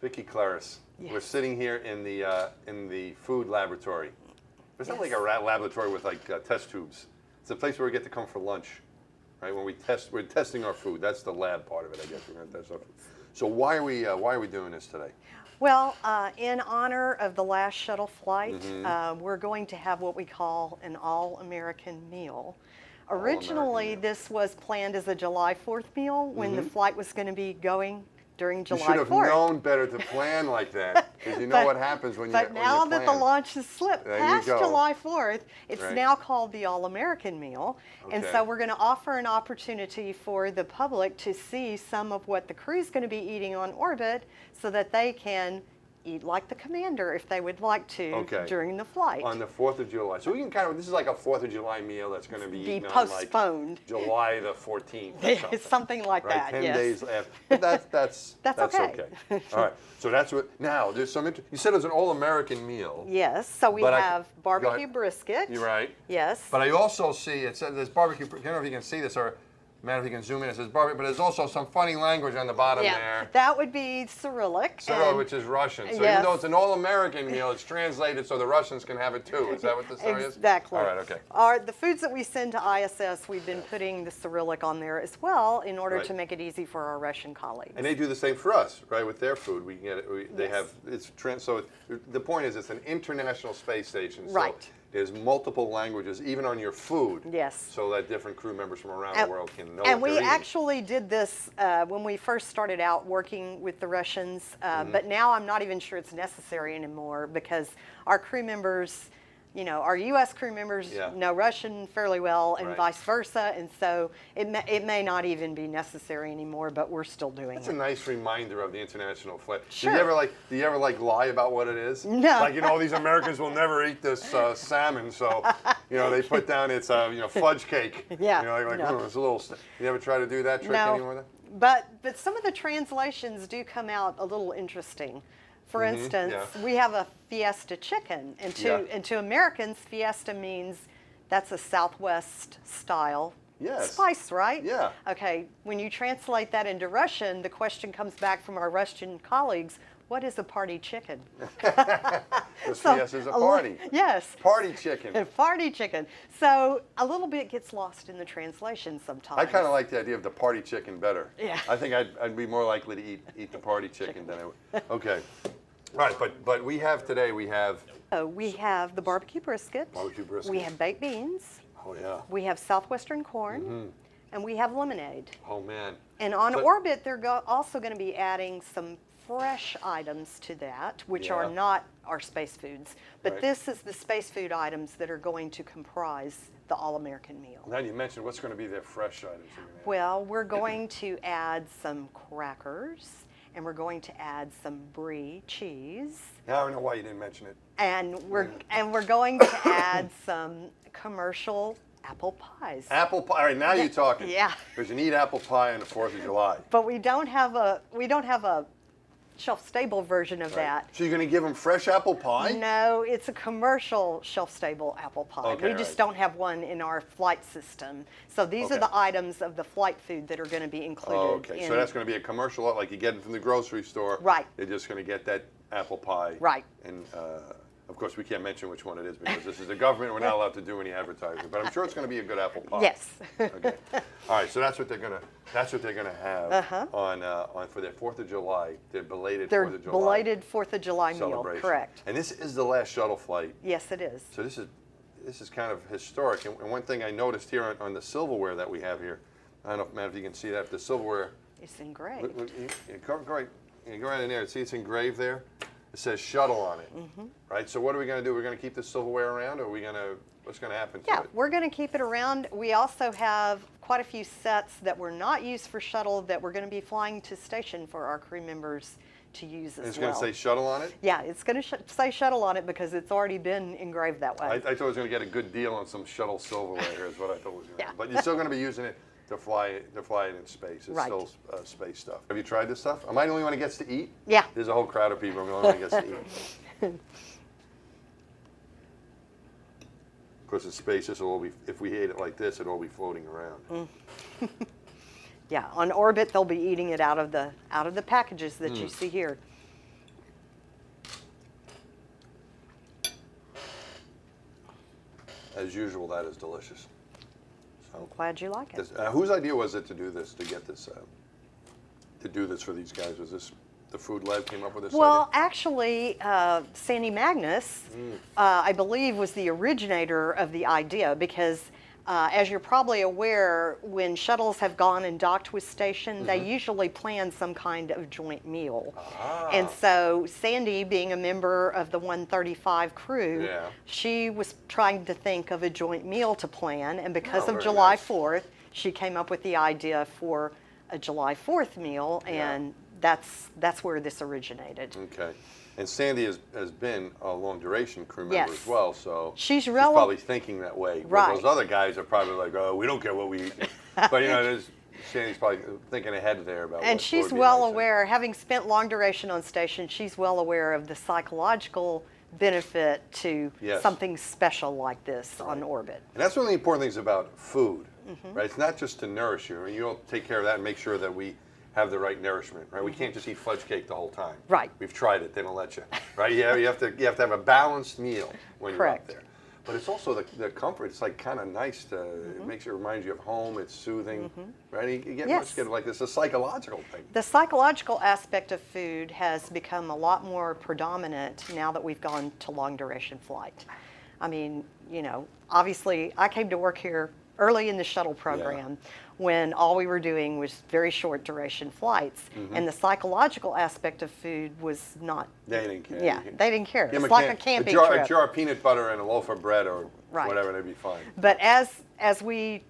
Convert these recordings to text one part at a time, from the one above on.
Vicki Claris. Yes. We're sitting here in the food laboratory. It's not like a laboratory with like test tubes. It's a place where we get to come for lunch, right? When we're testing our food. That's the lab part of it, I guess. We're going to test our food. So why are we doing this today? Well, in honor of the last shuttle flight, Mm-hmm. we're going to have what we call an all-American meal. Originally, this was planned as a July 4th meal when the flight was going to be going during July 4th. You should have known better to plan like that, because you know what happens when you But now when you that the plan. launch has slipped There you past go. July 4th, it's Right. now called the All-American Meal. And Okay. so we're going to offer an opportunity for the public to see some of what the crew's going to be eating on orbit so that they can eat like the commander if they would like to Okay. during the flight. On the 4th of July. So we can kind of, this is like a 4th of July meal that's going to be Be eaten on like postponed. July the 14th or something. It's something like Right, that, 10 yes. days after. But that's okay. All right, so that's what, now, there's some, you said it was an all-American meal. Yes, so we But I- have go barbecue ahead. brisket. You're right. Yes. But I also see, it says there's barbecue, I don't know if you can see this, or Matt, if you can zoom in, it says barbecue, but there's also some funny language on the bottom there. That would be Cyrillic. Cyrillic, and- which is Russian. So even Yes. though it's an all-American meal, it's translated so the Russians can have it too. Is that what the story is? Exactly. All right, okay. The foods that we send to ISS, we've been putting the Cyrillic on there as well in order Right. to make it easy for our Russian colleagues. And they do the same for us, right? With their food, we can get it. They Yes. have so the point is, it's an international space station. So Right. there's multiple languages, even on your food. Yes. So that different crew members from around the world can know. And what we they're eating. actually did this when we first started out working with the Russians, Mm-hmm. but now I'm not even sure it's necessary anymore because our crew members, you know, our U.S. crew members Yeah. know Russian fairly well and Right. vice versa, and so it may not even be necessary anymore, but we're still doing It's it. a nice reminder of the international flight. Sure. Do you ever lie about what it is? No. Like, you know, these Americans will never eat this salmon, so you know they put down it's fudge cake. Yeah, You know, like no. oh, it's a little. You ever try to do that trick No. anymore? But some of the translations do come out a little interesting. For instance, yeah. we have a Fiesta chicken, and to Americans, Fiesta means that's a Southwest style Yes. spice, right? Yeah. Okay, when you translate that into Russian, the question comes back from our Russian colleagues, what is a party chicken? This Fiesta's a party. Yes. Party chicken. Party chicken. So a little bit gets lost in the translation sometimes. I kind of like the idea of the party chicken better. Yeah. I think I'd be more likely to eat the party chicken than I would. Okay. All right, but we have We have the barbecue brisket. Barbecue brisket. We have baked beans. Oh yeah. We have southwestern corn. And we have lemonade. Oh man. And on So- orbit, they're also going to be adding some fresh items to that, which are Yeah. not our space foods. But Right. this is the space food items that are going to comprise the All-American meal. Now you mentioned what's going to be their fresh items. You're gonna add. Well, we're going to add some crackers, and we're going to add some brie cheese, Now I know why you didn't mention it. and we're going to add some commercial apple pies. Apple pie. All right, now you're talking. Yeah. Because you need apple pie on the 4th of July. But we don't have a shelf-stable version of that. So you're going to give them fresh apple pie? No, it's a commercial shelf-stable apple pie. Okay, We just right. don't have one in our flight system. So these are Okay. the items of the flight food that are going to be included. Oh, okay. in, So that's going to be a commercial, like you get it from the grocery store. Right. They're just going to get that apple pie. Right. And of course, we can't mention which one it is because this is the government. We're not allowed to do any advertising. But I'm sure it's going to be a good apple pie. Yes. Okay. All right. So that's what they're going to have on for their 4th of July. Their belated Their 4th of July belated 4th of July meal, celebration. correct. And this is the last shuttle flight. Yes, it is. So this is kind of historic. And one thing I noticed here on the silverware that we have here, I don't know, Matt, if you can see that, the silverware. It's engraved. Look, go right in there. See, it's engraved there. It says shuttle on it, right? So what are we going to do? We're going to keep this silverware around, or are we going to? What's going to happen to Yeah, it? we're going to keep it around. We also have quite a few sets that were not used for shuttle that we're going to be flying to station for our crew members to use as It's well. going to say shuttle on it. Yeah, it's going to say shuttle on it because it's already been engraved that way. I thought I was going to get a good deal on some shuttle silverware here. Is what I thought was going to Yeah. happen. But you're still going to be using it to fly it in space. It's Right. still space stuff. Have you tried this stuff? Am I the only one that gets to eat? Yeah. There's a whole crowd of people. I'm the only one that gets to eat. Of course, in space, this will all be. If we ate it like this, it'll all be floating around. Yeah, on orbit they'll be eating it out of the packages that you see here. As usual, that is delicious. I'm glad you like it. Whose idea was it to do this, to get this, to do this for these guys? Was this the Food Lab came up with this Well, idea? actually, Sandy Magnus, I believe, was the originator of the idea because, as you're probably aware, when shuttles have gone and docked with station, they usually plan some kind of joint meal. And so Sandy, being a member of the 135 crew, Yeah. she was trying to think of a joint meal to plan, and because Oh, of very July nice. 4th, she came up with the idea for a July 4th meal, and that's where this originated. Okay. And Sandy has been a long duration crew member Yes. as well, so She's probably thinking that way. Where Right. those other guys are probably like, oh, we don't care what we eat. But Sandy's probably thinking ahead there about And what she's would be well nice. aware, having spent long duration on station, she's well aware of the psychological benefit to Yes. something special like this on Right. orbit. And that's one of the important things about food, Mm-hmm. right? It's not just to nourish you. You don't take care of that and make sure that we have the right nourishment, right? We can't just eat fudge cake the whole time. Mm-hmm. Right. We've tried it; they don't let you, right? You have to have a balanced meal when you're Correct. out there. But it's also the comfort. It's like kind of nice to. It makes it reminds you of home. It's soothing, right? You get Yes. like this. It's a psychological thing. The psychological aspect of food has become a lot more predominant now that we've gone to long duration flight. I mean, obviously I came to work here early in the shuttle program when all we were doing was very short duration flights, and the psychological aspect of food was not. They didn't care. Yeah, they didn't care. Give 'em It's like a can- camping jar, trip. A jar of peanut butter and a loaf of bread or Right. whatever, they'd be fine. But as we,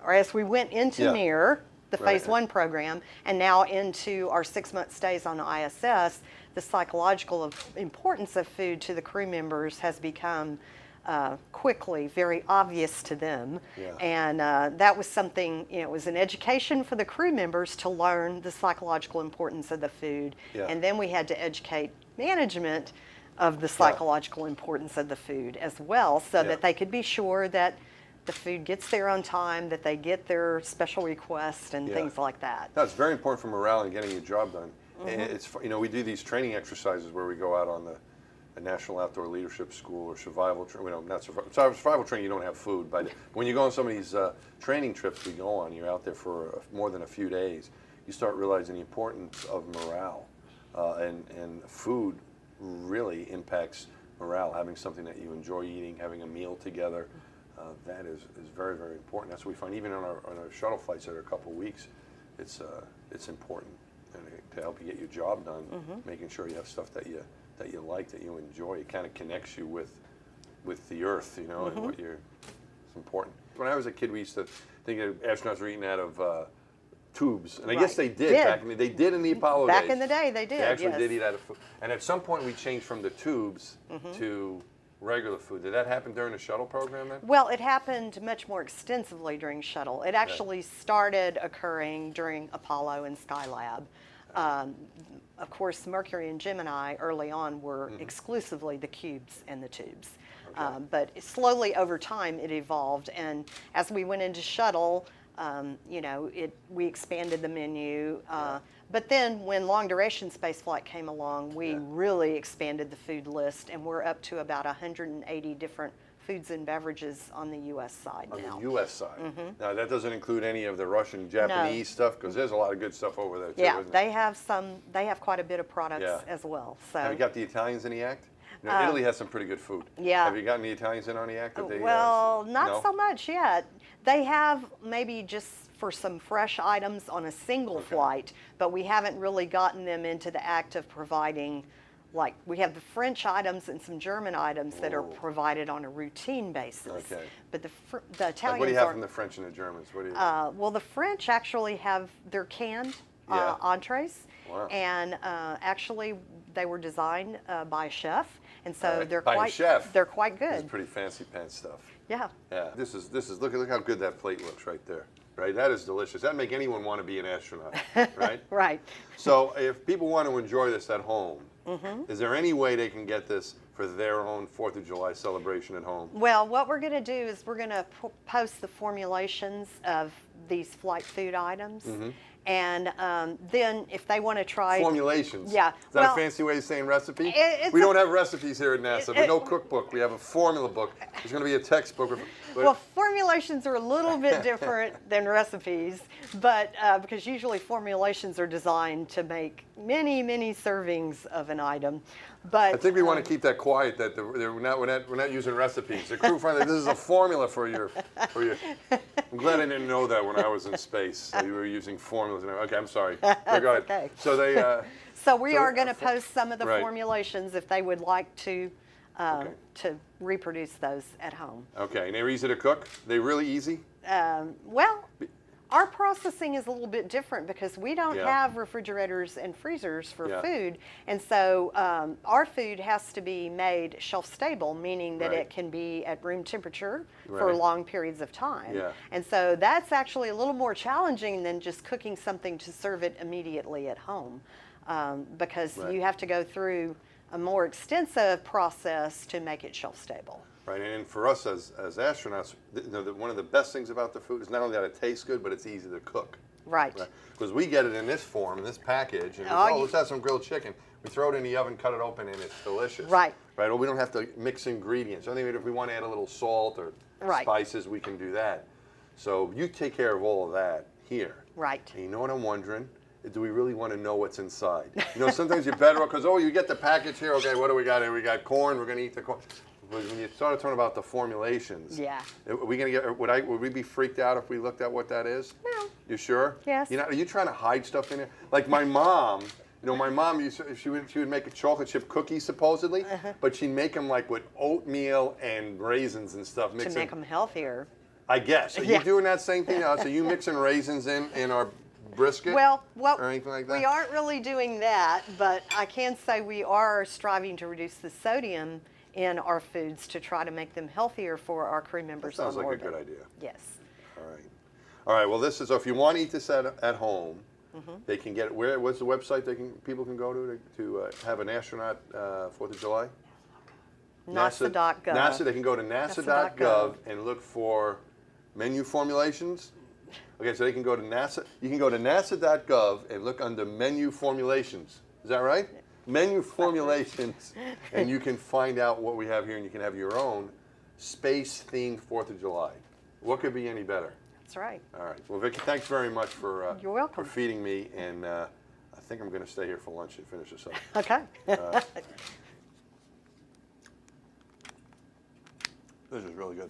or as we went into Yeah. NEAR, the Right. Phase 1 program, and now into our 6-month stays on ISS, the psychological importance of food to the crew members has become quickly very obvious to them. Yeah. And that was something, it was an education for the crew members to learn the psychological importance of the food. Yeah. And then we had to educate management of the psychological importance of the food as well, so Yeah. that they could be sure that the food gets there on time, that they get their special requests and Yeah. things like that. No, it's very important for morale and getting your job done. Mm-hmm. And it's we do these training exercises where we go out on the National Outdoor Leadership School or survival not survival training. You don't have food, but when you go on some of these training trips we go on, you're out there for more than a few days. You start realizing the importance of morale, and food really impacts morale. Having something that you enjoy eating, having a meal together. That is very, very important. That's what we find even on our shuttle flights that are a couple of weeks. It's important to help you get your job done. Making sure you have stuff that you like, that you enjoy. It kind of connects you with the earth, and what it's important. When I was a kid, we used to think that astronauts were eating out of tubes, and I guess they Right. did back in they did in the Apollo Back days. in the day, they did, They actually yes. did eat out of food. And at some point, we changed from the tubes to regular food. Did that happen during the shuttle program then? Well, it happened much more extensively during shuttle. It actually started occurring during Apollo and Skylab. Of course, Mercury and Gemini early on were exclusively the cubes and the tubes. But slowly over time it evolved, and as we went into shuttle, we expanded the menu. But then when long duration spaceflight came along, we really expanded the food list, and we're up to about 180 different foods and beverages on the U.S. side On now. the U.S. side. Now, that doesn't include any of the Russian, Japanese stuff, because there's a lot of good stuff over there, too, Yeah, isn't they have quite a bit of products Yeah. as well. Have So, you got the Italians in the act? Italy has some pretty good food. yeah. Have you gotten the Italians in on the act? well, not no? so much yet. They have maybe just for some fresh items on a single flight, but we haven't really gotten them into the act of providing, like, we have the French items and some German items that are provided on a routine basis. Okay. But the Like, Italians what do you have are, from the French and the Germans? What do you? well, the French actually have their canned Yeah. entrees, Wow. and actually they were designed by a chef, and so All right. they're By a quite chef. they're quite This is good. pretty fancy pants stuff. Yeah. Yeah. This is look how good that plate looks right there. Right? That is delicious. That'd make anyone want to be an astronaut, right? Right. So if people want to enjoy this at home, Mm-hmm. is there any way they can get this for their own 4th of July celebration at home? Well, what we're going to do is we're going to post the formulations of these flight food items, And then if they want to try Formulations. Yeah, Is that well, a fancy way of saying recipe? it's We a- don't have recipes here at NASA. We no cookbook. We have a formula book. There's going to be a textbook. But Well, formulations are a little bit different than recipes, but because usually formulations are designed to make many, many servings of an item. But I think we want to keep that quiet. That we're not using recipes. The crew finally, this is a formula for your. I'm glad I didn't know that when I was in space. That you were using formulas. Okay, I'm sorry. Go ahead. okay. So they. So we So, are going to post some of the right. formulations if they would like to Okay. to reproduce those at home. Okay, and they're easy to cook. They really easy. Well, our processing is a little bit different because we don't Yeah. have refrigerators and freezers for Yeah. food, and so our food has to be made shelf stable, meaning that Right. it can be at room temperature for Right. long periods of time. Yeah. And so that's actually a little more challenging than just cooking something to serve it immediately at home, because Right. you have to go through a more extensive process to make it shelf stable. Right, and for us as astronauts, one of the best things about the food is not only that it tastes good, but it's easy to cook. Right. Because we get it in this form, in this package, and Oh, you- let's have some grilled chicken. We throw it in the oven, cut it open, and it's delicious. Right. Right, or we don't have to mix ingredients. I think if we want to add a little salt or Right. spices, we can do that. So you take care of all of that here. Right. And you know what I'm wondering? Do we really want to know what's inside? You know, sometimes you're better off, because, you get the package here, okay, what do we got here? We got corn, we're going to eat the corn. But when you started talking about the formulations, Yeah. are we going to get, would we be freaked out if we looked at what that is? No. You sure? Yes. Are you trying to hide stuff in there? Like my mom, my mom she would make a chocolate chip cookie supposedly, but she'd make them like with oatmeal and raisins and stuff. To make them healthier. I guess. Are Yeah. you doing that same thing now? So you mixing raisins in our brisket? Well, or anything like that? we aren't really doing that, but I can say we are striving to reduce the sodium in our foods to try to make them healthier for our crew members Sounds on like a orbit. good idea. Yes. All right. All right. Well, this is, if you want to eat this at home, Mm-hmm. they can get it. What's the website people can go to have an astronaut 4th of July? NASA.gov. NASA. They can go to NASA.gov and look for menu formulations. Okay, so they can go to NASA. You can go to NASA.gov and look under menu formulations. Is that right? Menu formulations, and you can find out what we have here, and you can have your own space-themed 4th of July. What could be any better? That's right. All right. Well, Vicki, thanks very much for You're welcome. for feeding me, and I think I'm going to stay here for lunch and finish this up. Okay. This is really good.